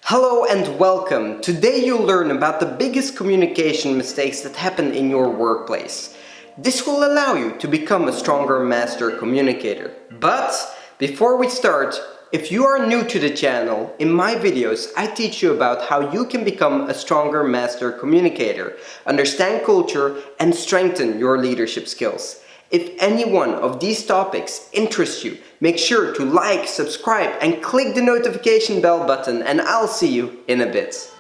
Hello and welcome. Today you'll learn about the biggest communication mistakes that happen in your workplace. This will allow you to become a stronger master communicator. But before we start, if you are new to the channel, in my videos I teach you about how you can become a stronger master communicator, understand culture, and strengthen your leadership skills. If any one of these topics interests you, make sure to like, subscribe, and click the notification bell button, and I'll see you in a bit.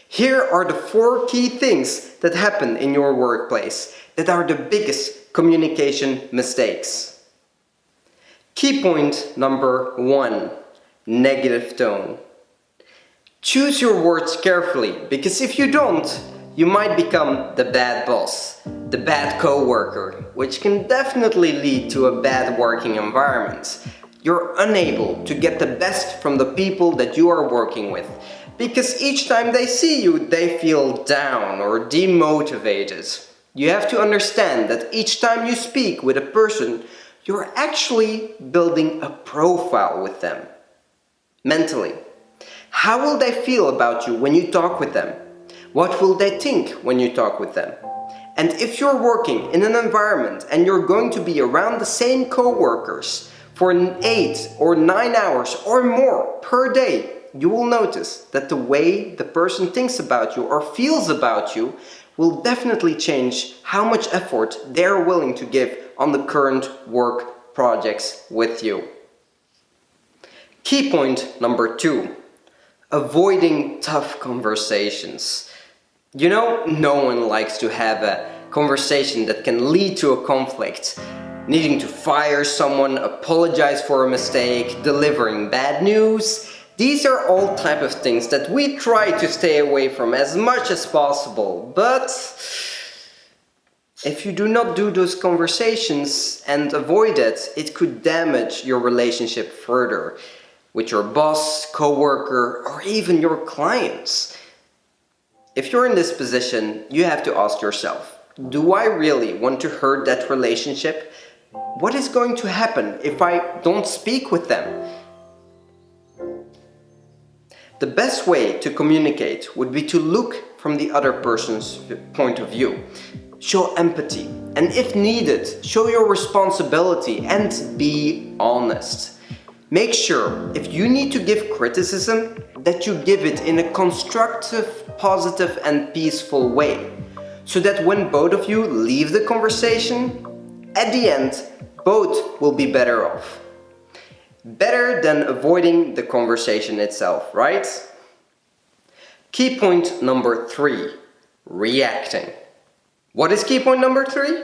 Here are the 4 key things that happen in your workplace that are the biggest communication mistakes. Key point number 1, negative tone. Choose your words carefully, because if you don't, you might become the bad boss, the bad co-worker, which can definitely lead to a bad working environment. You're unable to get the best from the people that you are working with, because each time they see you, they feel down or demotivated. You have to understand that each time you speak with a person, you're actually building a profile with them. Mentally. How will they feel about you when you talk with them? What will they think when you talk with them? And if you're working in an environment and you're going to be around the same co-workers for 8 or 9 hours or more per day, you will notice that the way the person thinks about you or feels about you will definitely change how much effort they're willing to give on the current work projects with you. Key point number 2, avoiding tough conversations. You know, no one likes to have a conversation that can lead to a conflict. Needing to fire someone, apologize for a mistake, delivering bad news. These are all type of things that we try to stay away from as much as possible, but if you do not do those conversations and avoid it, it could damage your relationship further with your boss, co-worker, or even your clients. If you're in this position, you have to ask yourself, do I really want to hurt that relationship? What is going to happen if I don't speak with them? The best way to communicate would be to look from the other person's point of view. Show empathy, and if needed, show your responsibility and be honest. Make sure, if you need to give criticism, that you give it in a constructive, positive, and peaceful way, so that when both of you leave the conversation, at the end, both will be better off. Better than avoiding the conversation itself, right? Key point number 3, reacting. What is key point number 3?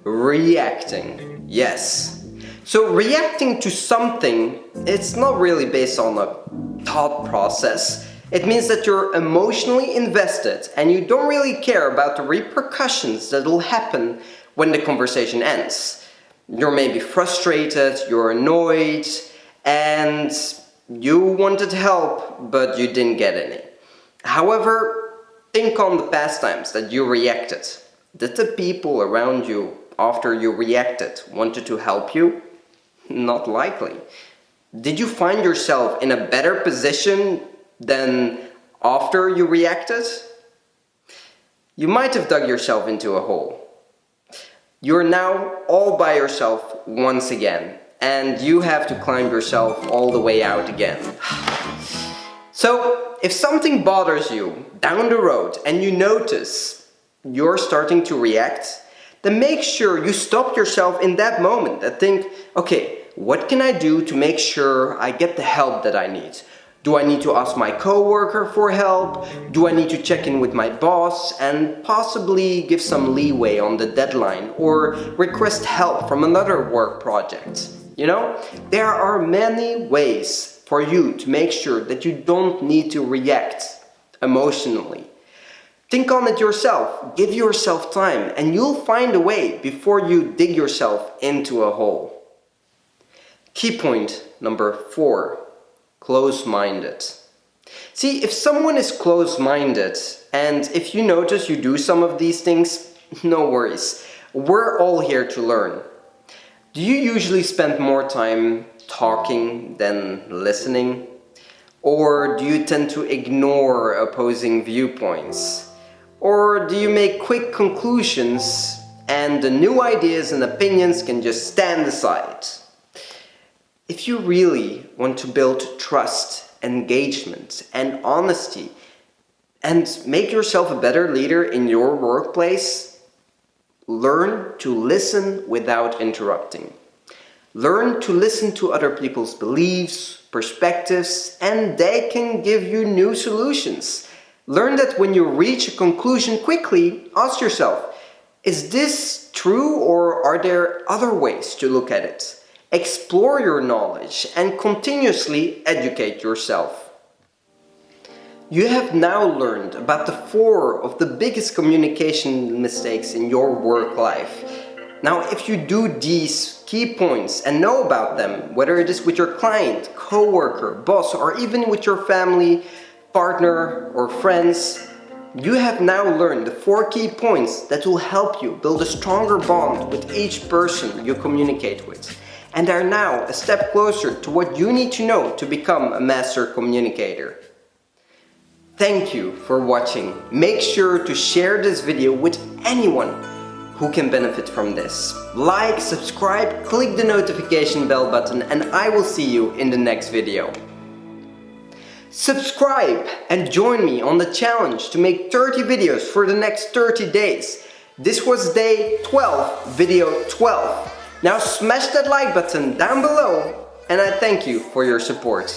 Reacting, yes. So reacting to something, it's not really based on a thought process. It means that you're emotionally invested and you don't really care about the repercussions that will happen when the conversation ends. You're maybe frustrated, you're annoyed, and you wanted help, but you didn't get any. However, think on the past times that you reacted. Did the people around you, after you reacted, wanted to help you? Not likely. Did you find yourself in a better position than after you reacted? You might have dug yourself into a hole. You're now all by yourself once again, and you have to climb yourself all the way out again. So, if something bothers you down the road and you notice you're starting to react, then make sure you stop yourself in that moment and think, okay, what can I do to make sure I get the help that I need? Do I need to ask my co-worker for help? Do I need to check in with my boss and possibly give some leeway on the deadline or request help from another work project? You know, there are many ways for you to make sure that you don't need to react emotionally. Think on it yourself, give yourself time, and you'll find a way before you dig yourself into a hole. Key point number 4. Close-minded. See, if someone is close-minded, and if you notice you do some of these things, no worries. We're all here to learn. Do you usually spend more time talking than listening? Or do you tend to ignore opposing viewpoints? Or do you make quick conclusions and the new ideas and opinions can just stand aside? If you really want to build trust, engagement, and honesty, and make yourself a better leader in your workplace, learn to listen without interrupting. Learn to listen to other people's beliefs, perspectives, and they can give you new solutions. Learn that when you reach a conclusion quickly, ask yourself, is this true or are there other ways to look at it? Explore your knowledge and continuously educate yourself. You have now learned about the 4 of the biggest communication mistakes in your work life. Now, if you do these key points and know about them, whether it is with your client, coworker, boss, or even with your family, partner, or friends, you have now learned the 4 key points that will help you build a stronger bond with each person you communicate with, and are now a step closer to what you need to know to become a master communicator. Thank you for watching. Make sure to share this video with anyone who can benefit from this. Like, subscribe, click the notification bell button, and I will see you in the next video. Subscribe and join me on the challenge to make 30 videos for the next 30 days. This was day 12, video 12. Now smash that like button down below, and I thank you for your support.